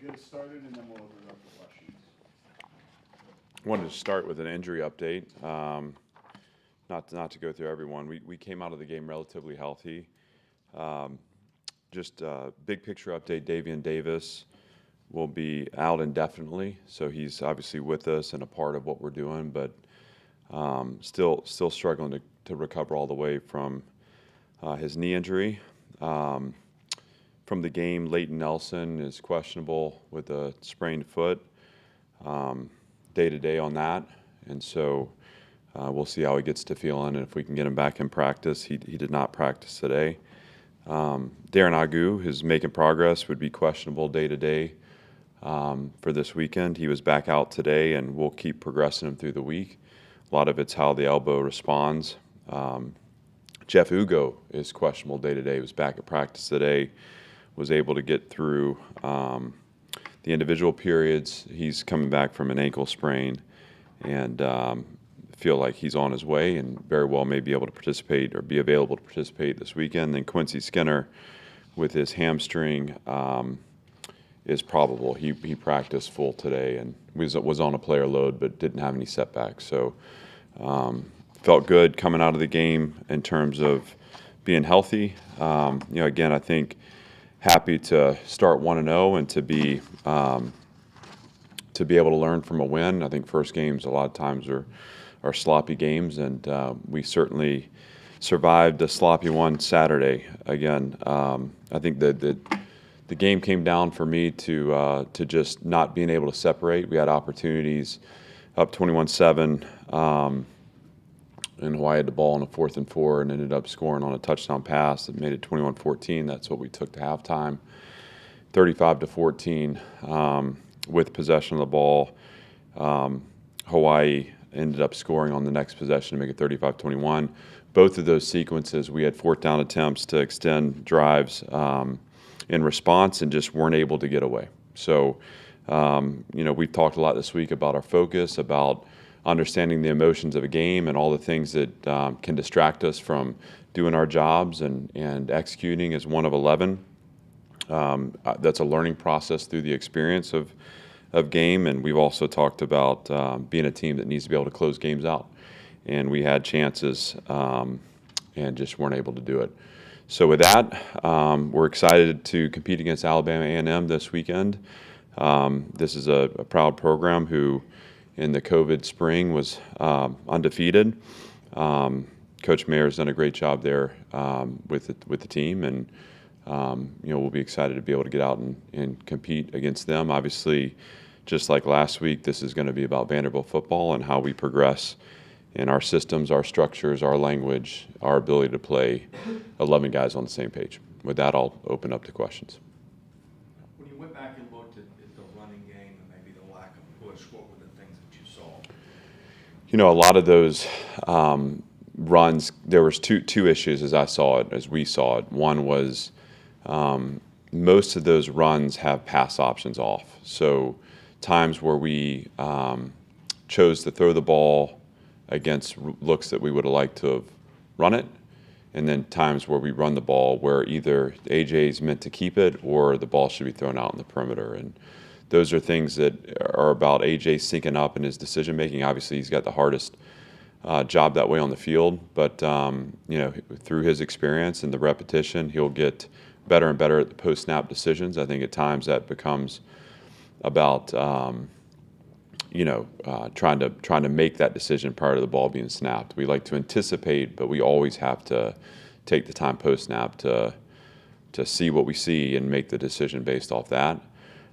Get it started, and then we'll open it up for questions. I wanted to start with an injury update. Not to go through everyone. We came out of the game relatively healthy. Just a big picture update, Davian Davis will be out indefinitely, so he's obviously with us and a part of what we're doing, but still struggling to recover all the way from his knee injury. From the game, Leighton Nelson is questionable with a sprained foot, day-to-day on that, and so we'll see how he gets to feeling and if we can get him back in practice. He did not practice today. Darren Agu is making progress, would be questionable day-to-day for this weekend. He was back out today, and we'll keep progressing him through the week. A lot of it's how the elbow responds. Jeff Ugo is questionable day-to-day. He was back at practice today, was able to get through the individual periods. He's coming back from an ankle sprain and feel like he's on his way and very well may be able to participate or be available to participate this weekend. Then Quincy Skinner with his hamstring is probable. He practiced full today and was on a player load but didn't have any setbacks. So felt good coming out of the game in terms of being healthy. Again, I think happy to start 1-0 and to be able to learn from a win. I think first games a lot of times are sloppy games, and we certainly survived a sloppy one Saturday. Again, I think that the game came down for me to just not being able to separate. We had opportunities up 21-7. And Hawaii had the ball on a 4th and 4 and ended up scoring on a touchdown pass that made it 21-14. That's what we took to halftime. 35-14 with possession of the ball. Hawaii ended up scoring on the next possession to make it 35-21. Both of those sequences, we had 4th down attempts to extend drives in response and just weren't able to get away. So, we've talked a lot this week about our focus, about understanding the emotions of a game and all the things that can distract us from doing our jobs and executing as one of 11. That's a learning process through the experience of game, and we've also talked about being a team that needs to be able to close games out. And we had chances and just weren't able to do it. So with that, we're excited to compete against Alabama A&M this weekend. This is a proud program who in the COVID spring was undefeated. Coach Mayer's done a great job there with the team, and we'll be excited to be able to get out and compete against them. Obviously, just like last week, this is going to be about Vanderbilt football and how we progress in our systems, our structures, our language, our ability to play 11 guys on the same page. With that, I'll open up to questions. When you went back and looked at the running game and maybe the lack of push, what were the things that you saw? A lot of those runs, there was two issues as we saw it. One was most of those runs have pass options off. So times where we chose to throw the ball against looks that we would have liked to have run it, and then times where we run the ball where either AJ's meant to keep it or the ball should be thrown out in the perimeter. And those are things that are about AJ syncing up in his decision making. Obviously, he's got the hardest job that way on the field, but through his experience and the repetition, he'll get better and better at the post-snap decisions. I think at times that becomes about trying to make that decision prior to the ball being snapped. We like to anticipate, but we always have to take the time post-snap to see what we see and make the decision based off that.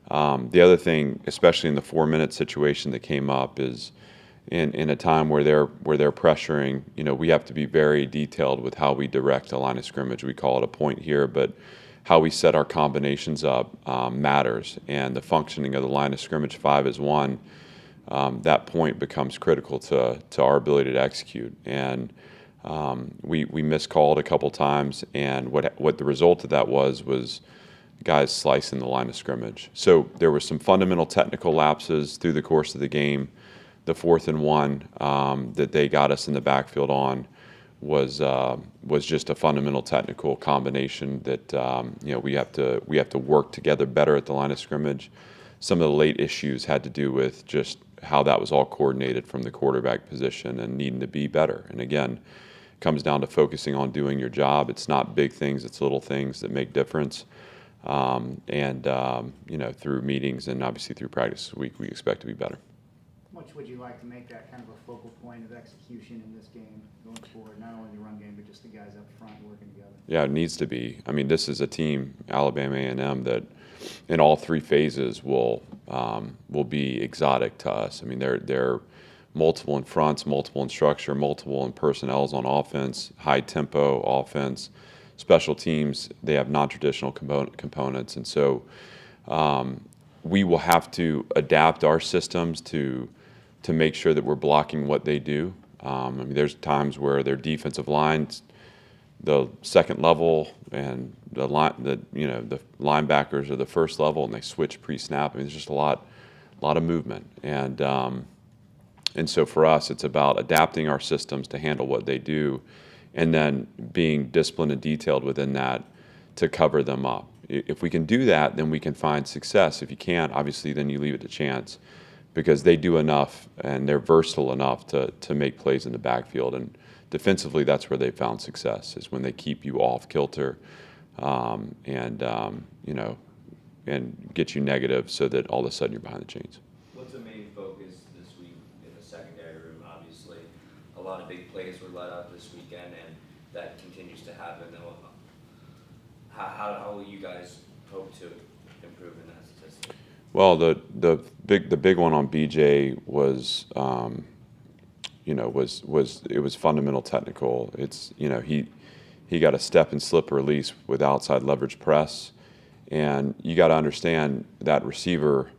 The other thing, especially in the 4-minute situation that came up, is in a time where they're pressuring, we have to be very detailed with how we direct a line of scrimmage. We call it a point here, but how we set our combinations up matters, and the functioning of the line of scrimmage 5-1. That point becomes critical to our ability to execute. And we miscalled a couple times, and what the result of that was guys slicing the line of scrimmage. So there were some fundamental technical lapses through the course of the game. The 4th and 1 that they got us in the backfield on was just a fundamental technical combination that we have to work together better at the line of scrimmage. Some of the late issues had to do with just how that was all coordinated from the quarterback position and needing to be better. And again, it comes down to focusing on doing your job. It's not big things; it's little things that make difference. Through meetings and obviously through practice this week, we expect to be better. How much would you like to make that kind of a focal point of execution in this game going forward, not only the run game, but just the guys up front working together? Yeah, it needs to be. I mean, this is a team, Alabama A&M, that in all three phases will be exotic to us. I mean, they're multiple in fronts, multiple in structure, multiple in personnels on offense, high tempo offense, special teams. They have non-traditional components, and so we will have to adapt our systems to make sure that we're blocking what they do. I mean, there's times where their defensive lines, the second level, and the linebackers are the first level, and they switch pre-snap. I mean, there's just a lot of movement, and so for us, it's about adapting our systems to handle what they do, and then being disciplined and detailed within that to cover them up. If we can do that, then we can find success. If you can't, obviously, then you leave it to chance, because they do enough and they're versatile enough to make plays in the backfield. And defensively, that's where they found success, is when they keep you off kilter and get you negative so that all of a sudden you're behind the chains. What's the main focus this week in the secondary room? Obviously, a lot of big plays were let up this weekend, and that continues to happen. How will you guys hope to improve in that statistic? Well, the big one on BJ was it was fundamental technical. It's he got a step and slip release with outside leverage press, and you got to understand that receiver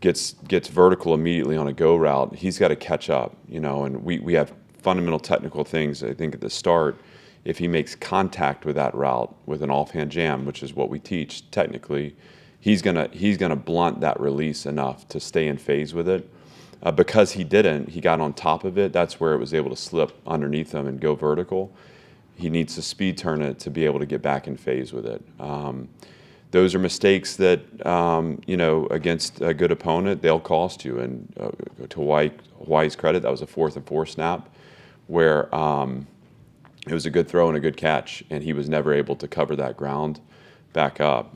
gets vertical immediately on a go route. He's got to catch up, and we have fundamental technical things. I think at the start, if he makes contact with that route with an offhand jam, which is what we teach technically, he's gonna blunt that release enough to stay in phase with it. Because he didn't, he got on top of it. That's where it was able to slip underneath him and go vertical. He needs to speed turn it to be able to get back in phase with it. Those are mistakes that against a good opponent, they'll cost you. And to Hawaii's credit, that was a 4th and 4 snap where it was a good throw and a good catch, and he was never able to cover that ground back up.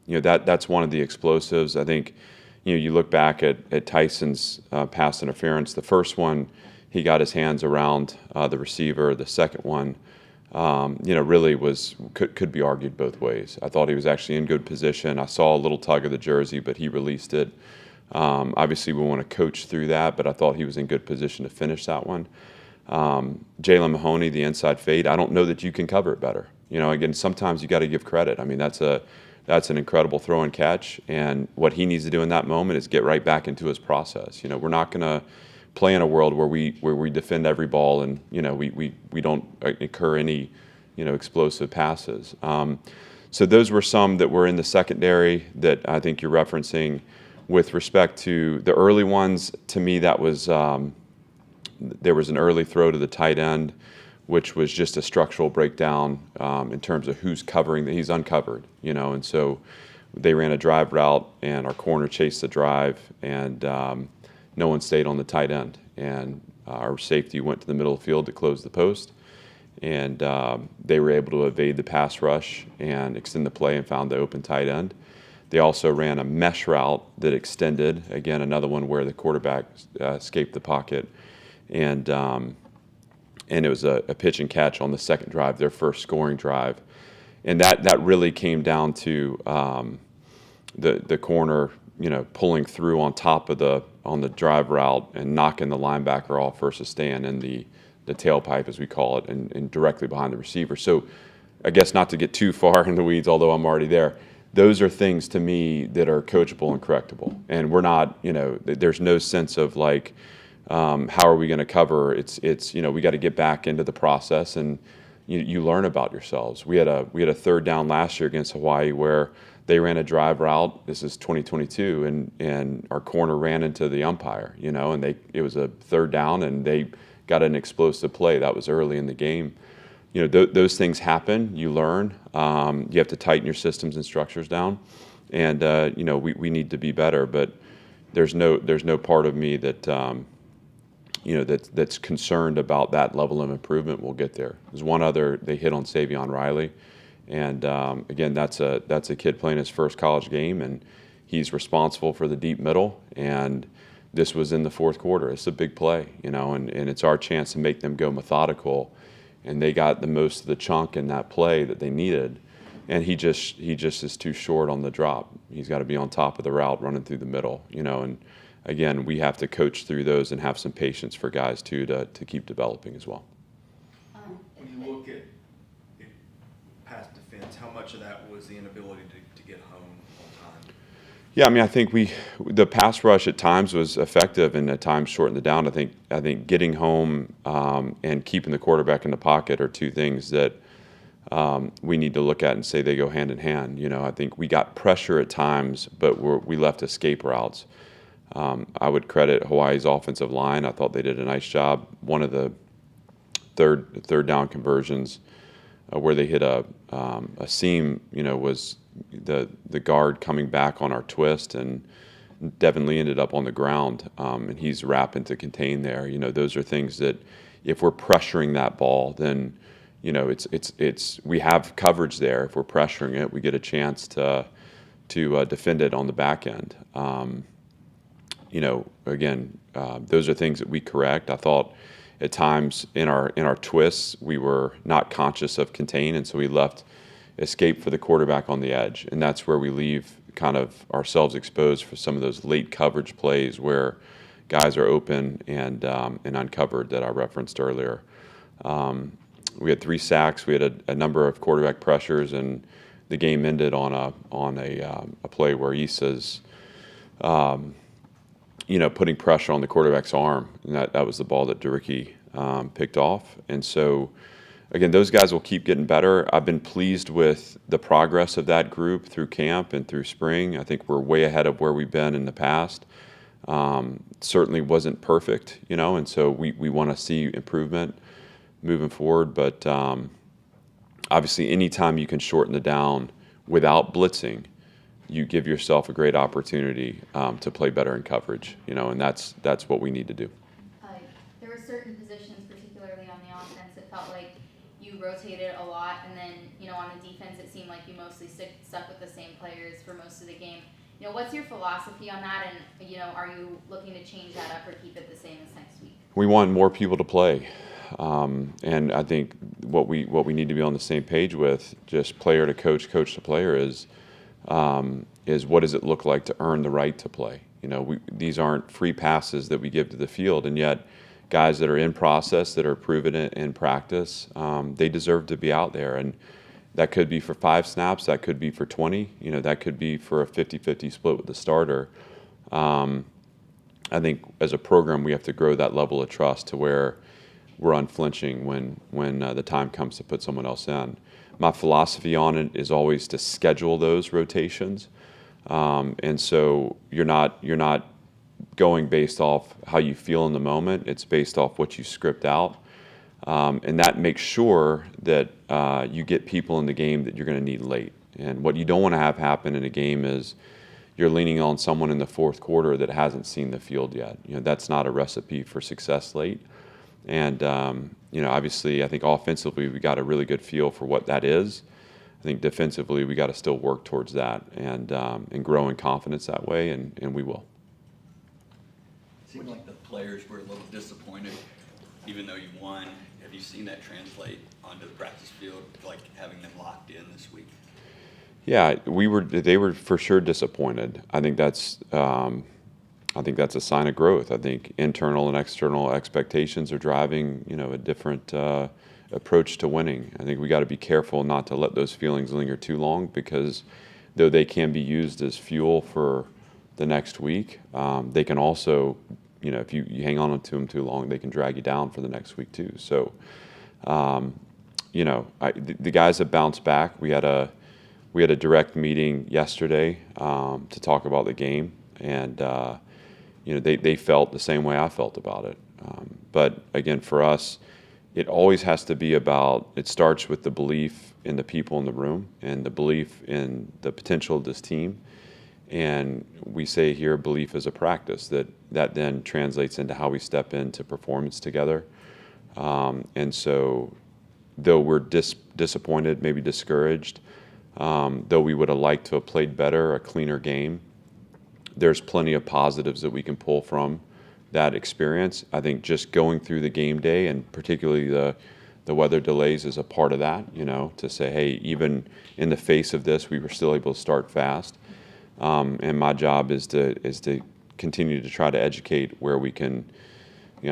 That's one of the explosives. I think you look back at Tyson's pass interference. The first one, he got his hands around the receiver. The second one, really could be argued both ways. I thought he was actually in good position. I saw a little tug of the jersey, but he released it. Obviously, we want to coach through that, but I thought he was in good position to finish that one. Jalen Mahoney, the inside fade, I don't know that you can cover it better. Again, sometimes you got to give credit. I mean, that's an incredible throw and catch, and what he needs to do in that moment is get right back into his process. We're not going to play in a world where we defend every ball and we don't incur any explosive passes. So those were some that were in the secondary that I think you're referencing. With respect to the early ones, to me that was there was an early throw to the tight end, which was just a structural breakdown in terms of who's covering that. He's uncovered, and so they ran a drive route, and our corner chased the drive, and no one stayed on the tight end, and our safety went to the middle of the field to close the post, and they were able to evade the pass rush and extend the play and found the open tight end. They also ran a mesh route that extended, again, another one where the quarterback escaped the pocket, and it was a pitch and catch on the second drive, their first scoring drive. And that really came down to the corner, pulling through on the drive route and knocking the linebacker off versus staying in the tailpipe, as we call it, and directly behind the receiver. So I guess not to get too far in the weeds, although I'm already there, those are things to me that are coachable and correctable. And we're not, there's no sense of like, how are we going to cover? It's we got to get back into the process, and you learn about yourselves. We had a third down last year against Hawaii where they ran a drive route. This is 2022, and our corner ran into the umpire, and it was a third down, and they got an explosive play. That was early in the game. Those things happen. You learn. You have to tighten your systems and structures down, and we need to be better. But there's no part of me that that's concerned about that level of improvement. We'll get there. There's one other they hit on Savion Riley, and again that's a kid playing his first college game, and he's responsible for the deep middle. And this was in the fourth quarter. It's a big play, and it's our chance to make them go methodical. And they got the most of the chunk in that play that they needed, and he just is too short on the drop. He's got to be on top of the route, running through the middle, And again, we have to coach through those and have some patience for guys too to keep developing as well. When you look at pass defense, how much of that was the inability to get home on time? Yeah, I think the pass rush at times was effective and at times shortened it down. I think getting home and keeping the quarterback in the pocket are two things that we need to look at and say they go hand in hand. I think we got pressure at times, but we left escape routes. I would credit Hawaii's offensive line. I thought they did a nice job. One of the third down conversions where they hit a seam, was the guard coming back on our twist, and Devin Lee ended up on the ground, and he's rapping to contain there. Those are things that if we're pressuring that ball, then it's we have coverage there. If we're pressuring it, we get a chance to defend it on the back end. Again, those are things that we correct. I thought at times in our twists we were not conscious of contain, and so we left escape for the quarterback on the edge, and that's where we leave kind of ourselves exposed for some of those late coverage plays where guys are open and uncovered that I referenced earlier. We had 3 sacks. We had a number of quarterback pressures, and the game ended on a play where Issa's putting pressure on the quarterback's arm, and that was the ball that DeRicky picked off. And so again, those guys will keep getting better. I've been pleased with the progress of that group through camp and through spring. I think we're way ahead of where we've been in the past. Certainly wasn't perfect, and so we want to see improvement moving forward. But obviously, anytime you can shorten the down without blitzing, you give yourself a great opportunity to play better in coverage, and that's what we need to do. There were certain positions, particularly on the offense, that felt like you rotated a lot, and then, on the defense, it seemed like you mostly stuck with the same players for most of the game. What's your philosophy on that, and, are you looking to change that up or keep it the same as next week? We want more people to play, and I think what we need to be on the same page with, just player to coach, coach to player, is what does it look like to earn the right to play? These aren't free passes that we give to the field, and yet guys that are in process, that are proven in practice, they deserve to be out there. And that could be for 5 snaps, that could be for 20, that could be for a 50-50 split with the starter. I think as a program we have to grow that level of trust to where we're unflinching when the time comes to put someone else in. My philosophy on it is always to schedule those rotations, and so you're not going based off how you feel in the moment. It's based off what you script out, and that makes sure that you get people in the game that you're going to need late. And what you don't want to have happen in a game is you're leaning on someone in the fourth quarter that hasn't seen the field yet. That's not a recipe for success late. And obviously, I think offensively we got a really good feel for what that is. I think defensively we got to still work towards that and grow in confidence that way, and we will. It seemed like the players were a little disappointed, even though you won. Have you seen that translate onto the practice field, like having them locked in this week? Yeah, they were for sure disappointed. I think that's a sign of growth. I think internal and external expectations are driving, a different approach to winning. I think we got to be careful not to let those feelings linger too long, because though they can be used as fuel for the next week, they can also, if you hang on to them too long, they can drag you down for the next week too. So, the guys have bounced back. We had a direct meeting yesterday to talk about the game, and they felt the same way I felt about it. But again, for us, it always has to be about, it starts with the belief in the people in the room and the belief in the potential of this team. And we say here, belief is a practice, that then translates into how we step into performance together. And so though we're disappointed, maybe discouraged, though we would have liked to have played better, a cleaner game, there's plenty of positives that we can pull from that experience. I think just going through the game day, and particularly the weather delays, is a part of that, to say, hey, even in the face of this, we were still able to start fast. And my job is to continue to try to educate where we can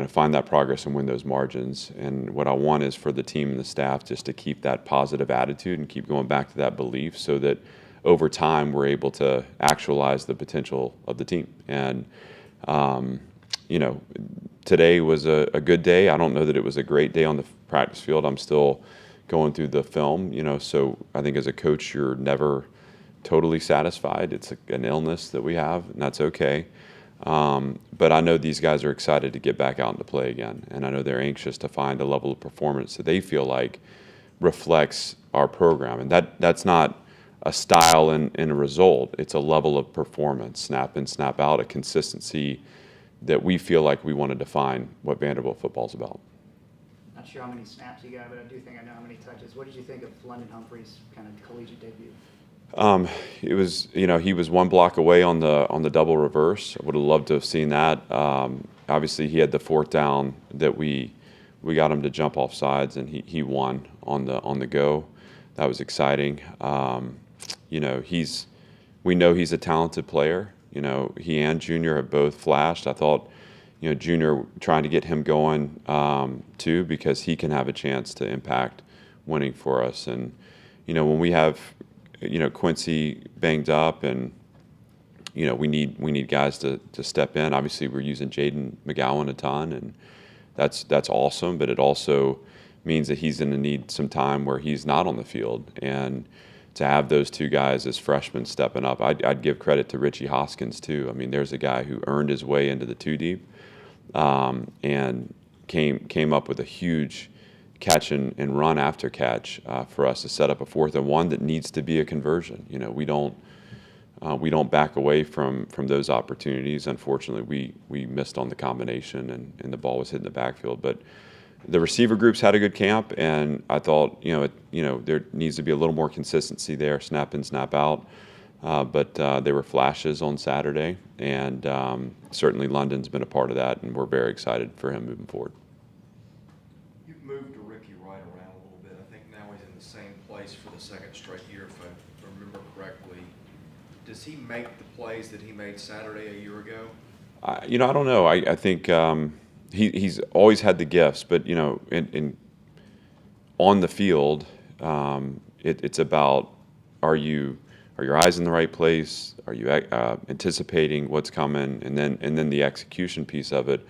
find that progress and win those margins. And what I want is for the team and the staff just to keep that positive attitude and keep going back to that belief, so that over time we're able to actualize the potential of the team. And today was a good day. I don't know that it was a great day on the practice field. I'm still going through the film, so I think as a coach, you're never totally satisfied. It's an illness that we have, and that's okay. But I know these guys are excited to get back out and to play again, and I know they're anxious to find a level of performance that they feel like reflects our program. And that's not a style and a result. It's a level of performance, snap in, snap out, a consistency that we feel like we want to define what Vanderbilt football is about. Not sure how many snaps you got, but I do think I know how many touches. What did you think of London Humphrey's kind of collegiate debut? It was, he was one block away on the double reverse. I would have loved to have seen that. Obviously, he had the fourth down that we got him to jump off sides, and he won on the go. That was exciting. We know he's a talented player. He and Junior have both flashed. I thought, Junior, trying to get him going too, because he can have a chance to impact winning for us. And when we have Quincy banged up, and we need guys to step in. Obviously, we're using Jaden McGowan a ton, and that's awesome. But it also means that he's going to need some time where he's not on the field, and to have those two guys as freshmen stepping up, I'd give credit to Richie Hoskins too. I mean, there's a guy who earned his way into the two deep, and came up with a huge catch and run after catch for us to set up a 4th and 1 that needs to be a conversion. We don't back away from those opportunities. Unfortunately, we missed on the combination, and the ball was hit in the backfield. But the receiver groups had a good camp, and I thought there needs to be a little more consistency there, snap in, snap out. But there were flashes on Saturday, and certainly London's been a part of that, and we're very excited for him moving forward. You've moved Ricky right around a little bit. I think now he's in the same place for the second straight year, if I remember correctly. Does he make the plays that he made Saturday a year ago? I don't know. I think he's always had the gifts, but on the field, it's about, are your eyes in the right place? Are you anticipating what's coming, and then the execution piece of it,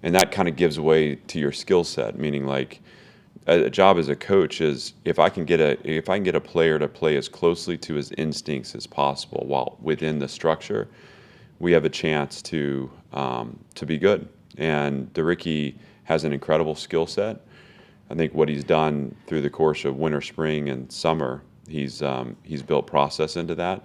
and that kind of gives way to your skill set. Meaning, like, a job as a coach is, if I can get a player to play as closely to his instincts as possible while within the structure, we have a chance to be good. And Ricky has an incredible skill set. I think what he's done through the course of winter, spring, and summer, he's built process into that.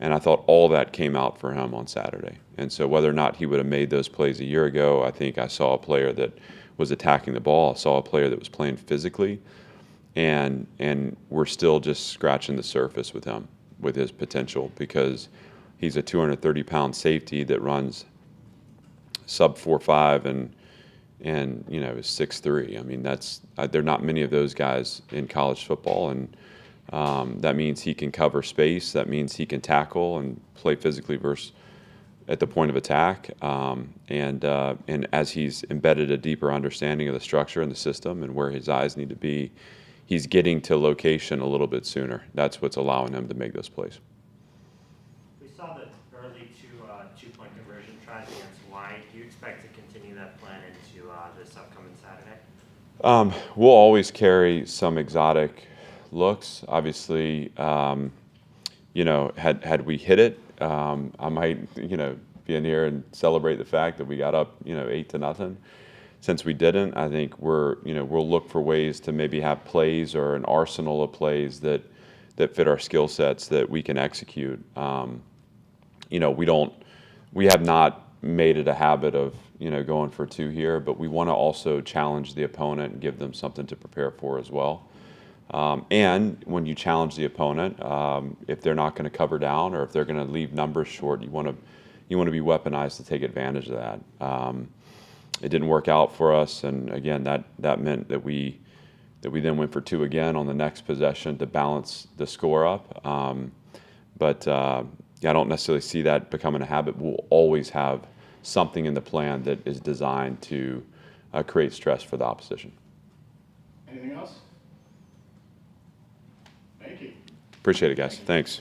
And I thought all that came out for him on Saturday. And so whether or not he would have made those plays a year ago, I think I saw a player that was attacking the ball. I saw a player that was playing physically. And we're still just scratching the surface with him, with his potential, because he's a 230-pound safety that runs sub 4.5 and is 6'3". I mean, there are not many of those guys in college football, and that means he can cover space. That means he can tackle and play physically versus at the point of attack. And as he's embedded a deeper understanding of the structure and the system and where his eyes need to be, he's getting to location a little bit sooner. That's what's allowing him to make those plays. We saw the early two-point conversion tries against Hawaii. Do you expect to continue that plan into this upcoming Saturday? We'll always carry some exotic looks. Obviously, had we hit it, I might, be in here and celebrate the fact that we got up, 8-0. since we didn't, I think we'll look for ways to maybe have plays or an arsenal of plays that fit our skill sets that we can execute. We have not made it a habit of going for two here, but we want to also challenge the opponent and give them something to prepare for as well. And when you challenge the opponent, if they're not going to cover down or if they're going to leave numbers short, you want to be weaponized to take advantage of that. It didn't work out for us, and again, that meant that we then went for two again on the next possession to balance the score up. But I don't necessarily see that becoming a habit. We'll always have something in the plan that is designed to create stress for the opposition. Anything else? Thank you. Appreciate it, guys. Thanks.